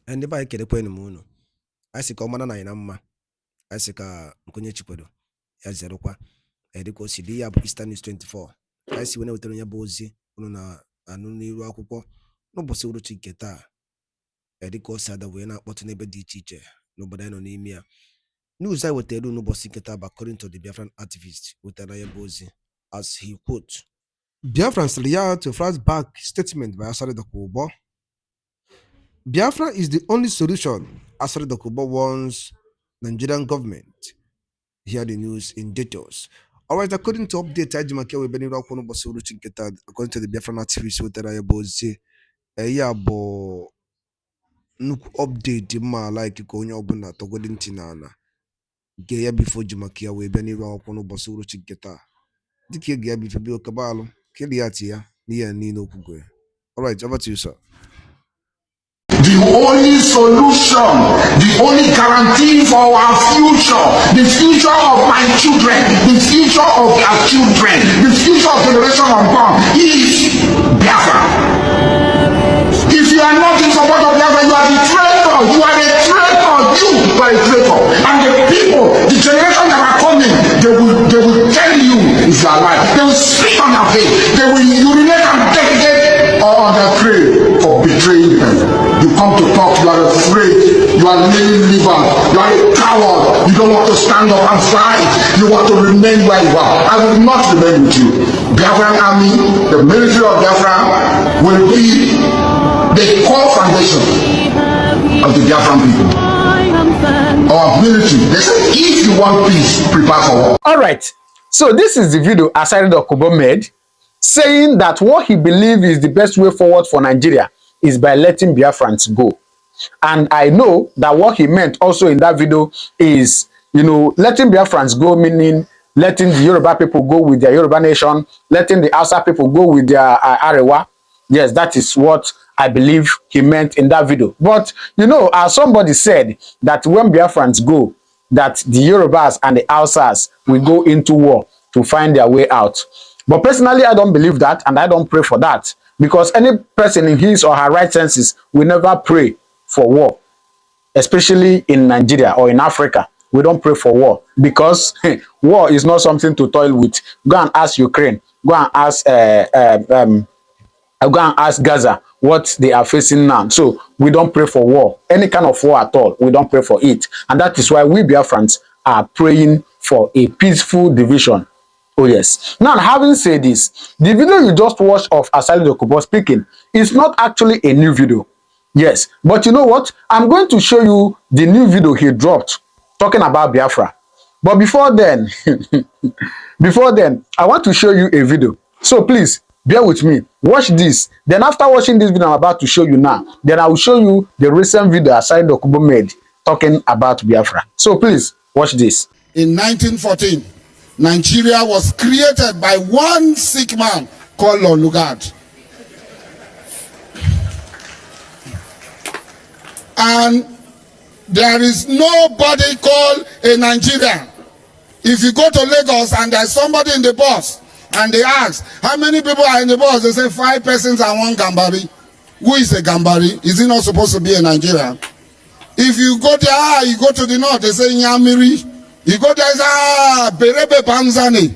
And the bike the point moon. I see common and I am I see Nkonye Chipedo. As a ropa. Ediko CD Eastern News 24. I see when I tell you bozy, Una Anuni Rakupo, no possible to get that. Ediko said that we're not what neighbor teacher, nobody no name. News I would tell you no bossy get according to the Biafran activist with Anaya Bozy, as he quote. Biafrans react to flashback statement by Asari Dukubo. Biafra is the only solution, Asari Dukubo warns Nigerian government. Hear the news in details. Alright, according to update, according to the Biafran activist with Anaya Bozy, bo nuku update ma like konye obuna togodin tinana. Geya before Jumakia we beni rock on Bosuru Chiketa. Diki Gea before Bill Cabalo, Kiliatia, near Nino Kugwe. Alright, over to you, sir. The only solution, the only guarantee for our future, the future of my children, the future of their children, the future of generation unborn is Biafra. If you are not in support of Biafra, you are the traitor. You are a traitor. You are a traitor. And the people, the generation that are coming, they will tell you if you are alive. They will spit on your face. They will urinate and defecate on their grave for betraying them. You come to talk, you are afraid, you are laying liver, you are a coward, you don't want to stand up and fight, you want to remain where you are. I will not remain with you. Biafran army, the military of Biafra will be the core foundation of the Biafran people. Our military, they say if you want peace, prepare for war. Alright, so this is the video Asari Dukubo made, saying that what he believes is the best way forward for Nigeria is by letting Biafrans go. And I know that what he meant also in that video is, letting Biafrans go, meaning letting the Yoruba people go with their Yoruba nation, letting the Hausa people go with their Arewa. Yes, that is what I believe he meant in that video. But, as somebody said, that when Biafrans go, that the Yorubas and the Hausas will go into war to find their way out. But personally, I don't believe that, and I don't pray for that. Because any person in his or her right senses will never pray for war, especially in Nigeria or in Africa. We don't pray for war because war is not something to toil with. Go and ask Ukraine. Go and ask Gaza what they are facing now. So we don't pray for war. Any kind of war at all, we don't pray for it. And that is why we Biafrans are praying for a peaceful division. Oh yes. Now, having said this, the video you just watched of Asari Dukubo speaking is not actually a new video. Yes, but you know what? I'm going to show you the new video he dropped talking about Biafra. But before then, I want to show you a video. So please, bear with me. Watch this. Then after watching this video I'm about to show you now, then I will show you the recent video Asari Dukubo made talking about Biafra. So please, watch this. In 1914, Nigeria was created by one sick man called Lord Lugard. And there is nobody called a Nigerian. If you go to Lagos and there's somebody in the bus and they ask, how many people are in the bus? They say 5 persons and 1 Gambari. Who is a Gambari? Is he not supposed to be a Nigerian? If you go there, you go to the north, they say Nyamiri. You go there, Berebe Banzani.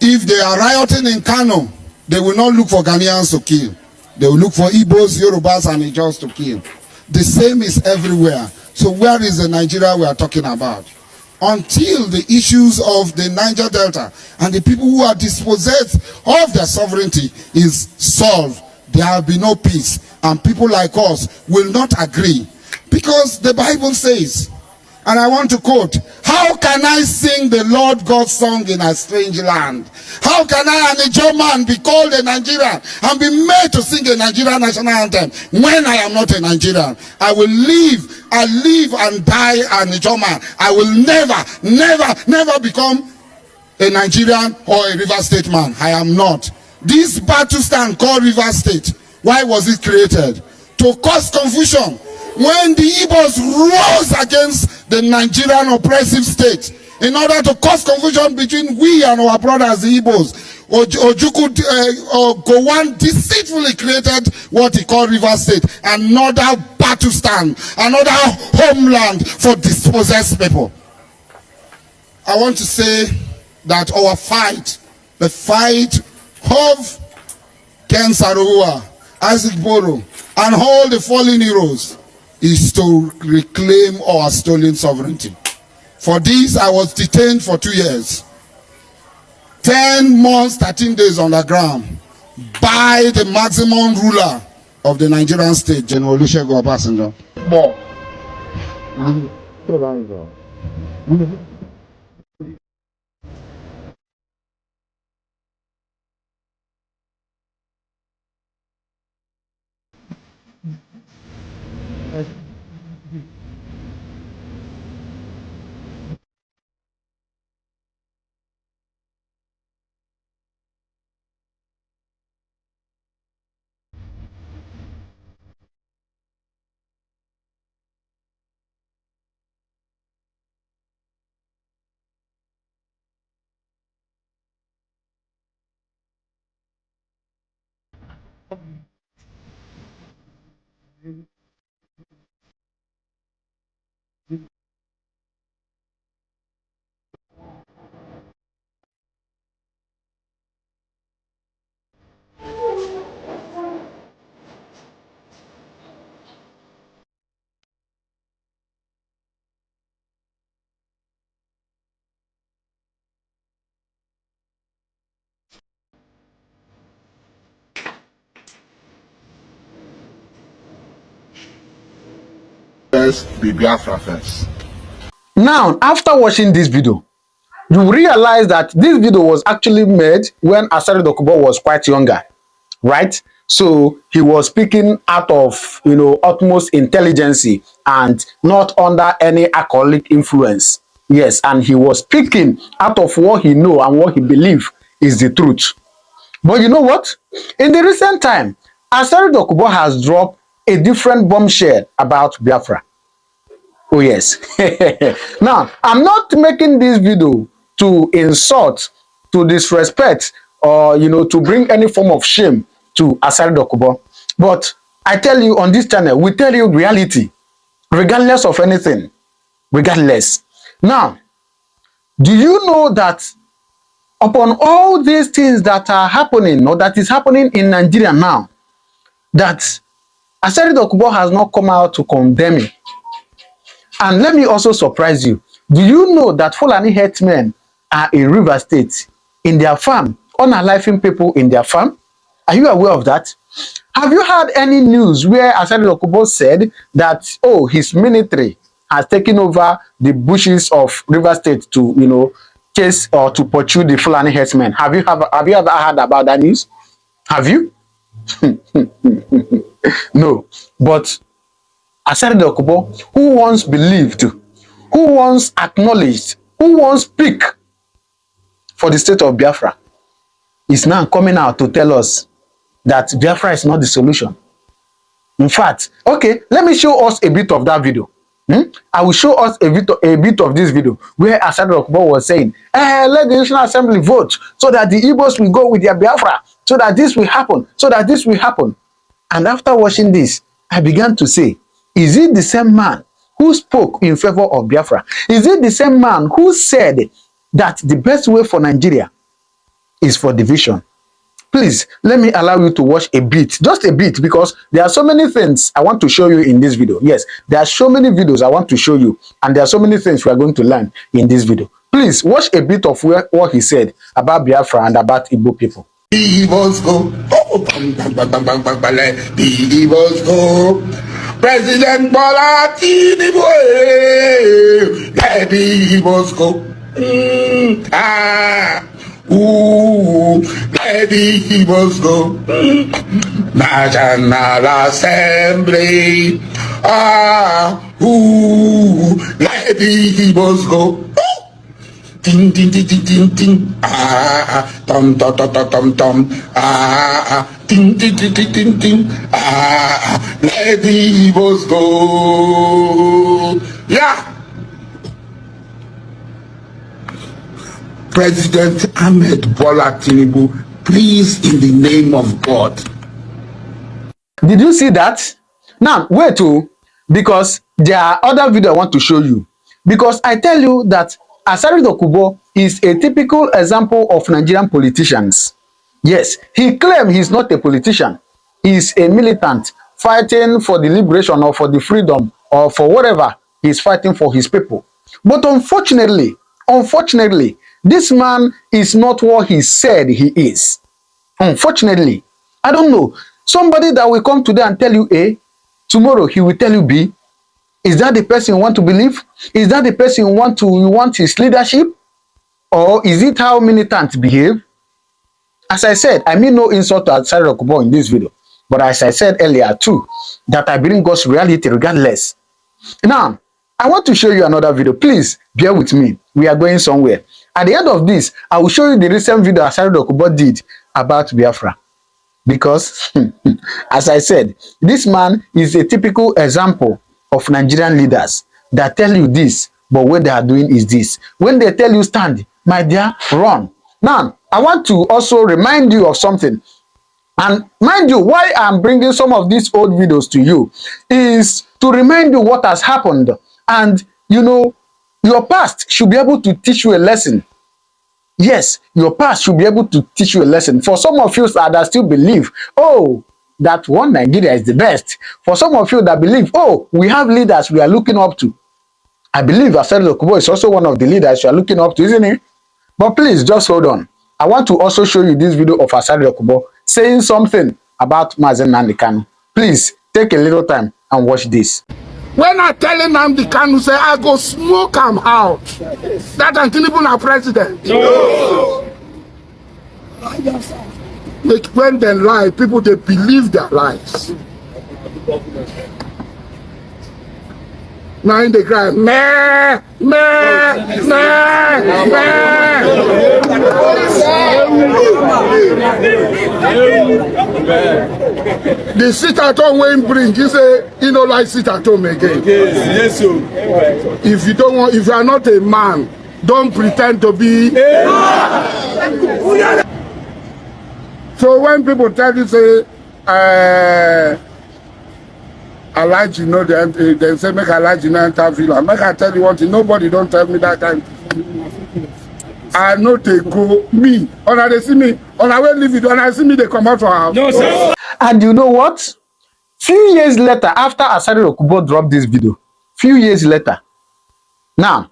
If they are rioting in Kano, they will not look for Ghanaians to kill. They will look for Igbos, Yorubas, and Ijos to kill. The same is everywhere. So where is the Nigeria we are talking about? Until the issues of the Niger Delta and the people who are dispossessed of their sovereignty is solved, there will be no peace. And people like us will not agree. Because the Bible says, and I want to quote, how can I sing the Lord God's song in a strange land? How can I, an German, be called a Nigerian and be made to sing a Nigerian national anthem when I am not a Nigerian? I will live and die an German. I will never become a Nigerian or a River State man. I am not. This battle stand called River State, why was it created? To cause confusion. When the Igbos rose against the Nigerian oppressive state, in order to cause confusion between we and our brothers, the Igbos, Ojukwu Gowon deceitfully created what he called River State, another battle Bantustan, another homeland for dispossessed people. I want to say that our fight, the fight of Ken Saro-Wiwa, Isaac Boro, and all the fallen heroes, is to reclaim our stolen sovereignty. For this, I was detained for 2 years. 10 months, 13 days on the ground by the maximum ruler of the Nigerian state, General Olusegun Obasanjo. First, be Biafra first. Now, after watching this video, you realize that this video was actually made when Asari Dukubo was quite younger, right? So he was speaking out of, utmost intelligence and not under any alcoholic influence. Yes, and he was speaking out of what he know and what he believe is the truth. But you know what? In the recent time, Asari Dukubo has dropped a different bombshell about Biafra. Oh yes. Now, I'm not making this video to insult, to disrespect, or to bring any form of shame to Asari Dukubo. But I tell you, on this channel, we tell you reality, regardless of anything, regardless. Now, do you know that upon all these things that are happening, or that is happening in Nigeria now, that Asari Dukubo has not come out to condemn it? And let me also surprise you. Do you know that Fulani herdsmen are in River State in their farm, unaliving people in their farm? Are you aware of that? Have you heard any news where Asari Dukubo said that, oh, his military has taken over the bushes of River State to, chase or to pursue the Fulani herdsmen? Have you ever heard about that news? Have you? No. But Asari Dukubo, who once believed, who once acknowledged, who once speak for the state of Biafra, is now coming out to tell us that Biafra is not the solution. In fact, okay, let me show us a bit of that video. I will show us a bit of this video where Asari Dukubo was saying, let the National Assembly vote so that the Igbos will go with their Biafra, so that this will happen, so that this will happen. And after watching this, I began to say, is it the same man who spoke in favor of Biafra? Is it the same man who said that the best way for Nigeria is for division? Please, let me allow you to watch a bit, just a bit, because there are so many things I want to show you in this video. Yes, there are so many videos I want to show you, and there are so many things we are going to learn in this video. Please watch a bit of what he said about Biafra and about Igbo people. The Igbos go, the Igbos go. President Bola Tinubu, let the Igbos go. Let the Igbos go. National Assembly, let the Igbos go. Ding ding ding ding ding ding, tom tom tom tom tom tom, ding ding ding ding ding ding, let the Igbos go. Yeah. President Ahmed Bola Tinubu, please, in the name of God. Did you see that? Now, wait, because there are other videos I want to show you. Because I tell you that Asari Dukubo is a typical example of Nigerian politicians. Yes, he claims he's not a politician. He's a militant fighting for the liberation or for the freedom or for whatever he's fighting for his people. But unfortunately, this man is not what he said he is. Unfortunately, I don't know. Somebody that will come today and tell you A, tomorrow he will tell you B. Is that the person you want to believe? Is that the person you want his leadership? Or is it how militants behave? As I said, I mean no insult to Asari Dukubo in this video. But as I said earlier too, that I bring God's reality regardless. Now, I want to show you another video. Please bear with me. We are going somewhere. At the end of this, I will show you the recent video Asari Dukubo did about Biafra. Because, as I said, this man is a typical example of Nigerian leaders that tell you this, but what they are doing is this. When they tell you stand, my dear, run. Now, I want to also remind you of something. And mind you, why I'm bringing some of these old videos to you is to remind you what has happened. And, you know, your past should be able to teach you a lesson. Yes, your past should be able to teach you a lesson. For some of you that still believe, oh, that one Nigeria is the best. For some of you that believe, oh, we have leaders we are looking up to. I believe Asari Dukubo is also one of the leaders you are looking up to, isn't he? But please, just hold on. I want to also show you this video of Asari Dukubo saying something about Mazi Nnamdi Kanu. Please, take a little time and watch this. When I tell Nnamdi Kanu say I go smoke him out, that and Tinubu na president. No. Like when they lie, people they believe their lies. Now in the ground, meh, meh, meh, meh. The sit at home when bring, you say, you know, like sit at home again. Yes, sir. If you don't want, if you are not a man, don't pretend to be. So when people tell you, say, I like you know, they say, make I like you know, enter. Make I tell you one thing, nobody don't tell me that time. I know they go, me, or they see me, or I will leave it, when I see me, they come out for house. No, sir. And you know what? Few years later, after Asari Dukubo dropped this video, few years later, now,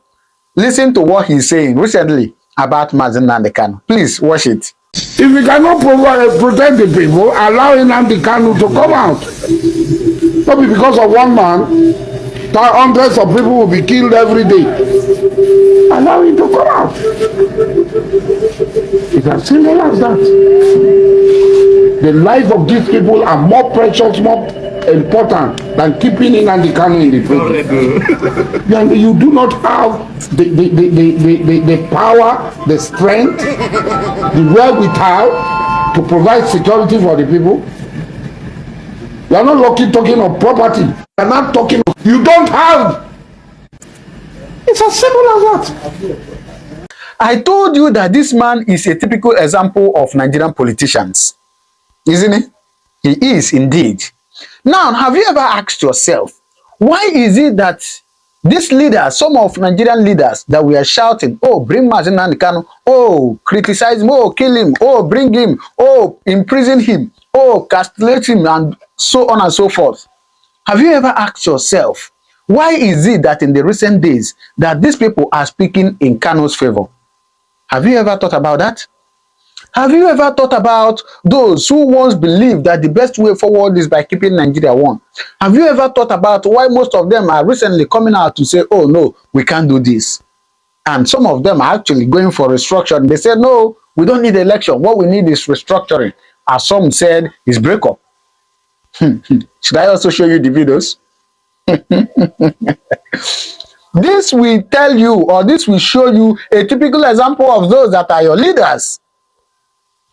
listen to what he's saying recently about Mazi Nnamdi Kanu. Please watch it. If we cannot protect the people, allow Nnamdi Kanu to come out. Not because of one man, that hundreds of people will be killed every day. Allow him to come out. It's as simple as that. The life of these people are more precious, more important than keeping Nnamdi Kanu in the prison. And you do not have the power, the strength, the wherewithal to provide security for the people. You are not talking of property. You are not talking of, you don't have. It's as simple as that. I told you that this man is a typical example of Nigerian politicians. Isn't he? He is indeed. Now, have you ever asked yourself, why is it that these leaders, some of Nigerian leaders that we are shouting, oh, bring Mazi Nnamdi Kanu, oh, criticize him, oh, kill him, oh, bring him, oh, imprison him, oh, castrate him, and so on and so forth. Have you ever asked yourself, why is it that in the recent days that these people are speaking in Kanu's favor? Have you ever thought about that? Have you ever thought about those who once believed that the best way forward is by keeping Nigeria one? Have you ever thought about why most of them are recently coming out to say, oh no, we can't do this? And some of them are actually going for restructuring. They said, no, we don't need election. What we need is restructuring. As some said, is breakup. Should I also show you the videos? This will tell you, or this will show you a typical example of those that are your leaders.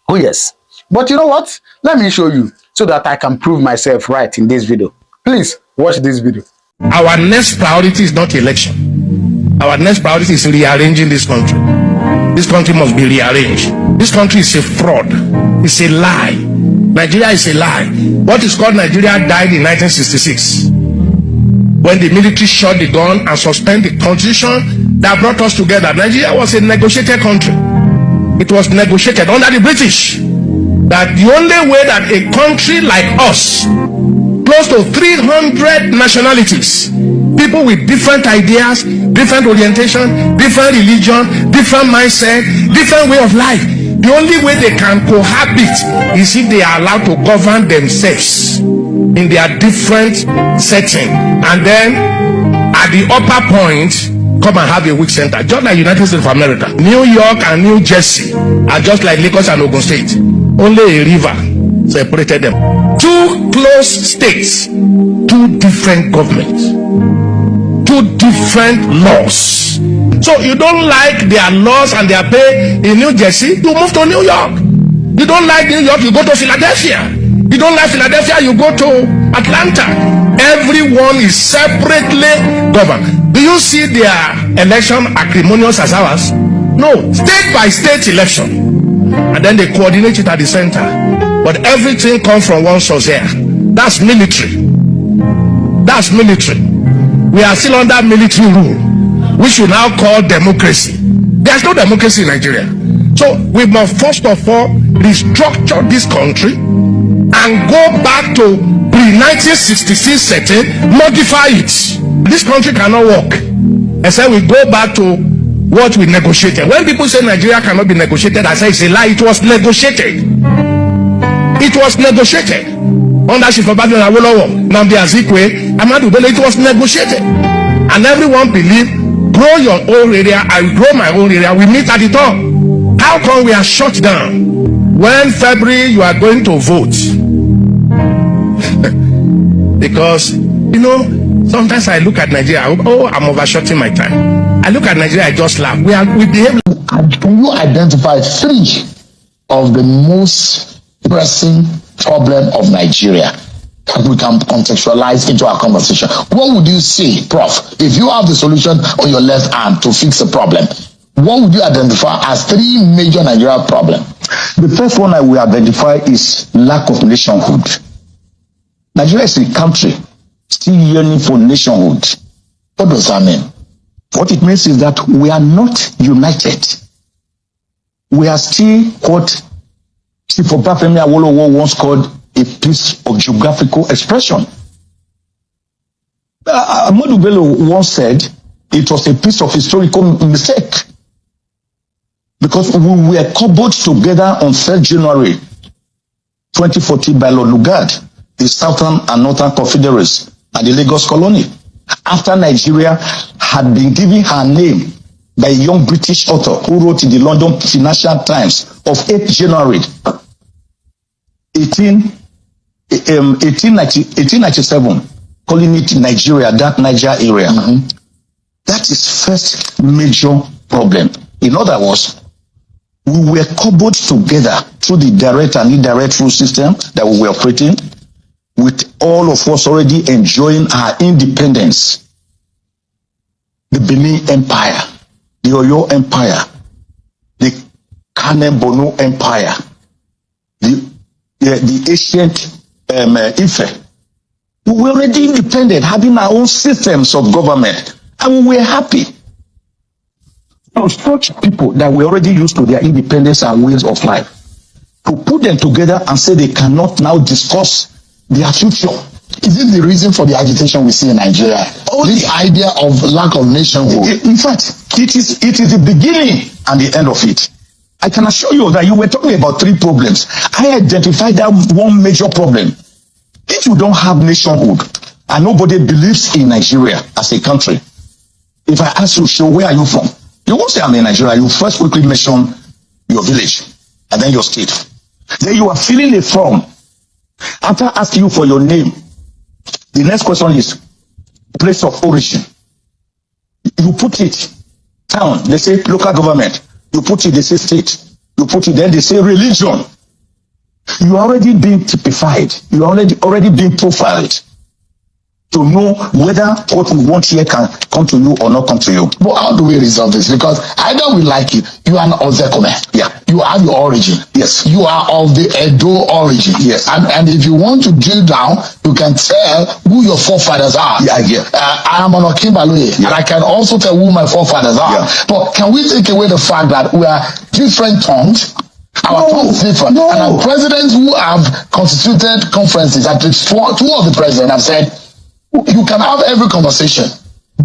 Oh yes, but you know what? Let me show you so that I can prove myself right in this video. Please watch this video. Our next priority is not election. Our next priority is rearranging this country. This country must be rearranged. This country is a fraud. It's a lie. Nigeria is a lie. What is called Nigeria died in 1966. when the military shot the gun and suspended the constitution that brought us together. Nigeria was a negotiated country. It was negotiated under the British that the only way that a country like us, close to 300 nationalities, people with different ideas, different orientation, different religion, different mindset, different way of life, the only way they can cohabit is if they are allowed to govern themselves in their different setting, and then at the upper point come and have a weak center, just like United States of America. New York and New Jersey are just like Lagos and Ogun State. Only a river separated them. Two close states, two different governments, two different laws. So you don't like their laws and their pay in New Jersey, you move to New York. You don't like New York, you go to Philadelphia. You don't like Philadelphia, you go to Atlanta. Everyone is separately governed. Do you see their election acrimonious as ours? No, state by state election, and then they coordinate it at the center. But everything comes from one source here. That's military. That's military. We are still under military rule, which we now call democracy. There's no democracy in Nigeria. So we must first of all restructure this country and go back to pre-1966 setting, modify it. This country cannot work except we go back to what we negotiated. When people say Nigeria cannot be negotiated, I say it's a lie. It was negotiated. It was negotiated. Under Shifabadu and Awolowo, Nnamdi Azikiwe, Ahmadu Bello, it was negotiated. And everyone believed, grow your own area, I will grow my own area, we meet at the top. How come we are shut down? When February you are going to vote? Because, you know, sometimes I look at Nigeria, I'm overshooting my time. I look at Nigeria, I just laugh. We behave. Can you identify three of the most pressing problem of Nigeria that we can contextualize into our conversation? What would you say, Prof, if you have the solution on your left hand to fix a problem? What would you identify as three major Nigeria problems? The first one I will identify is lack of nationhood. Nigeria is a country still yearning for nationhood. What does that mean? What it means is that we are not united. We are still what Chief Obafemi Awolowo once called a piece of geographical expression. Ahmadu Bello once said it was a piece of historical mistake, because we were cobbled together on 3rd January 2014 by Lord Lugard, the Southern and Northern Confederates, and the Lagos colony, after Nigeria had been given her name by a young British author who wrote in the London Financial Times of 8th January 1897, calling it Nigeria, that Niger area. That is first major problem. In other words, we were cobbled together through the direct and indirect rule system that we were operating, with all of us already enjoying our independence. The Benin Empire, the Oyo Empire, the Kanem Bono Empire, the ancient Ife. We were already independent, having our own systems of government, and we were happy. Now, such people that were already used to their independence and ways of life, to put them together and say they cannot now discuss their future. Is it the reason for the agitation we see in Nigeria? This idea of lack of nationhood. In fact, it is the beginning and the end of it. I can assure you that you were talking about three problems. I identified that one major problem. If you don't have nationhood and nobody believes in Nigeria as a country, if I ask you, so where are you from? You won't say I'm in Nigeria. You first quickly mention your village and then your state. Then you are filling a form. After asking you for your name, the next question is place of origin. You put it town, they say local government. You put it, they say state. You put it, then they say religion. You are already being typified. You are already being profiled. to know whether what we want here can come to you or not come to you. But how do we resolve this? Because either we like you are an Ozekome. Yeah. You have your origin. Yes. You are of the Edo origin. Yes. And if you want to drill down, you can tell who your forefathers are. Yeah. I am an Okimbaloye, and I can also tell who my forefathers are. Yeah. But can we take away the fact that we are different tongues? Our tongues different. No. And our presidents who have constituted conferences, at least two of the presidents have said, you can have every conversation,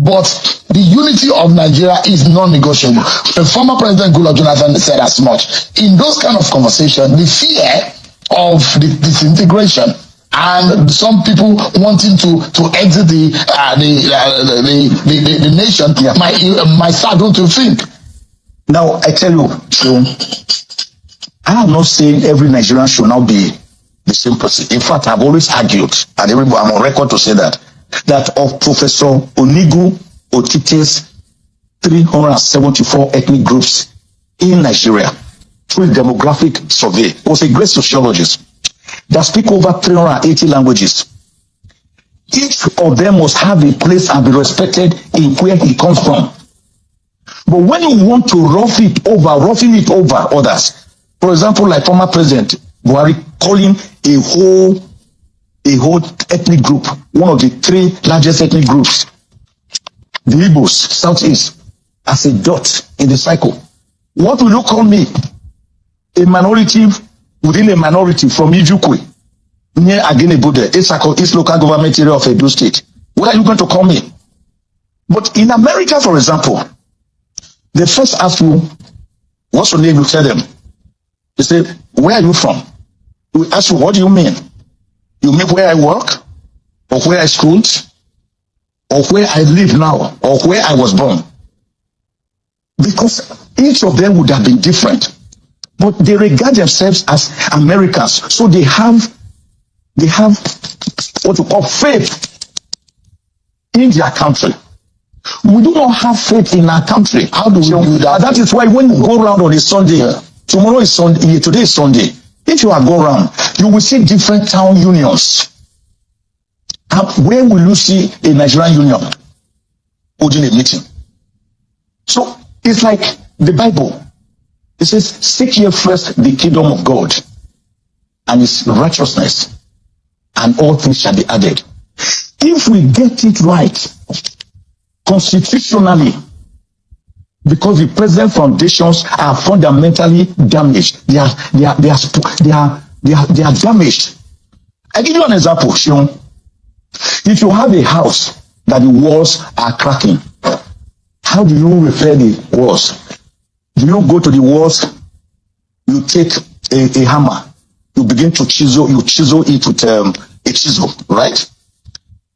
but the unity of Nigeria is non-negotiable. The former President Goodluck Jonathan said as much. In those kind of conversations, the fear of the disintegration and some people wanting to exit the nation might start, don't you think? Now, I tell you, I am not saying every Nigerian should now be the same person. In fact, I've always argued, and everybody, I'm on record to say that of Professor Onigu Otite's 374 ethnic groups in Nigeria through a demographic survey. He was a great sociologist that speak over 380 languages. Each of them must have a place and be respected in where he comes from. But when you want to roughing it over others, for example, like former President Buhari calling a whole ethnic group, one of the three largest ethnic groups, the Igbos, Southeast, as a dot in the cycle. What will you call me? A minority within a minority from Ijukwe, near Agenebode, East local government area of Edo State. What are you going to call me? But in America, for example, they first ask you, what's your name? You tell them. They say, where are you from? We ask you, what do you mean? You mean where I work, or where I schooled, or where I live now, or where I was born? Because each of them would have been different, but they regard themselves as Americans, so they have what you call faith in their country. We do not have faith in our country. How do we do that? That is why when you go around on a Sunday, tomorrow is Sunday, today is Sunday. If you are go around, you will see different town unions. Where will you see a Nigerian union holding a meeting? So it's like the Bible. It says, seek ye first the kingdom of God and his righteousness, and all things shall be added. If we get it right constitutionally, because the present foundations are fundamentally damaged. They are damaged. I give you an example, Shion. If you have a house that the walls are cracking, how do you repair the walls? Do you go to the walls, you take a hammer, you begin to chisel it with a chisel, right?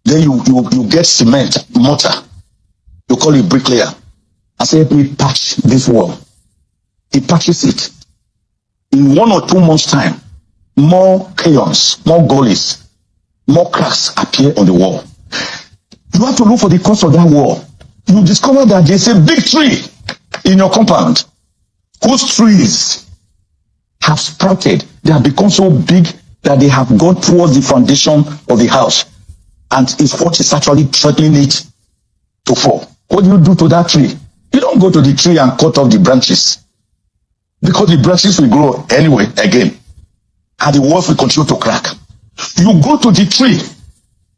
Then you get cement, mortar, you call it bricklayer. I say, we patch this wall. He patches it. In 1 or 2 months' time, more chaos, more gullies, more cracks appear on the wall. You have to look for the cause of that wall. You discover that there's a big tree in your compound whose trees have sprouted. They have become so big that they have gone towards the foundation of the house, and it's what is actually threatening it to fall. What do you do to that tree? You don't go to the tree and cut off the branches, because the branches will grow anyway again, and the walls will continue to crack. You go to the tree,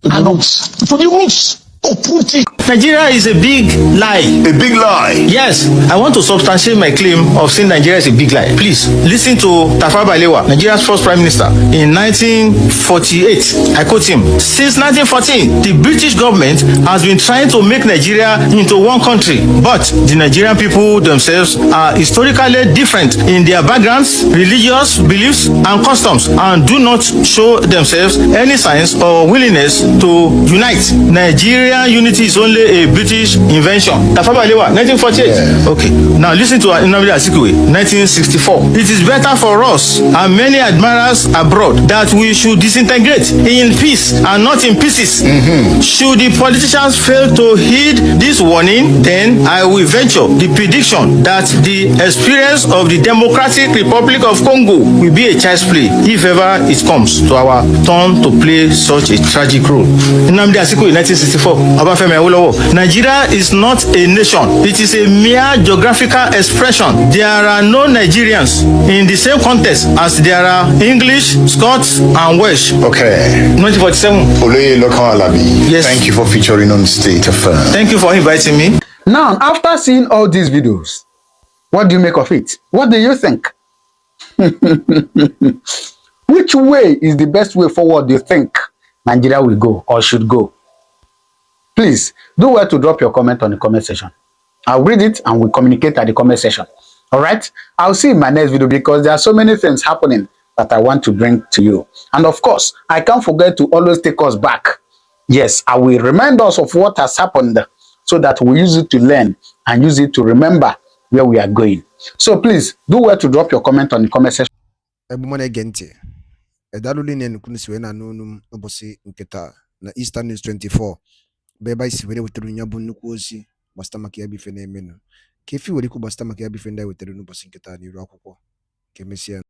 to the roots, uproot it. Nigeria is a big lie. A big lie. Yes, I want to substantiate my claim of saying Nigeria is a big lie. Please, listen to Tafawa Balewa, Nigeria's first prime minister, in 1948. I quote him, since 1914, the British government has been trying to make Nigeria into one country, but the Nigerian people themselves are historically different in their backgrounds, religious beliefs, and customs, and do not show themselves any signs or willingness to unite. Nigerian unity is only only a British invention. Tafawa Balewa, 1948. Yeah. Okay. Now listen to Nnamdi Azikiwe, 1964. It is better for us and many admirers abroad that we should disintegrate in peace and not in pieces. Should the politicians fail to heed this warning, then I will venture the prediction that the experience of the Democratic Republic of Congo will be a child's play if ever it comes to our turn to play such a tragic role. Nnamdi Azikiwe, 1964. Obafemi Awolowo. Nigeria is not a nation. It is a mere geographical expression. There are no Nigerians in the same context as there are English, Scots, and Welsh. Okay. 1947. Oloye Lokan Alabi. Yes. Thank you for featuring on State Affairs. Thank you for inviting me. Now, after seeing all these videos, what do you make of it? What do you think? Which way is the best way forward you think Nigeria will go or should go? Please do well to drop your comment on the comment section. I'll read it and we'll communicate at the comment section. All right? I'll see you in my next video because there are so many things happening that I want to bring to you. And of course, I can't forget to always take us back. Yes, I will remind us of what has happened so that we use it to learn and use it to remember where we are going. So please do well to drop your comment on the comment section. Na Eastern News 24 beba isi were wetara nya bụ nnukwu ozi gbasata maka ya bife na-emenụ ka efi were ikwu gbasata maka ya bife ndị wetara n'ụbọchị nketa n'iru akwụkwọ ka emesịa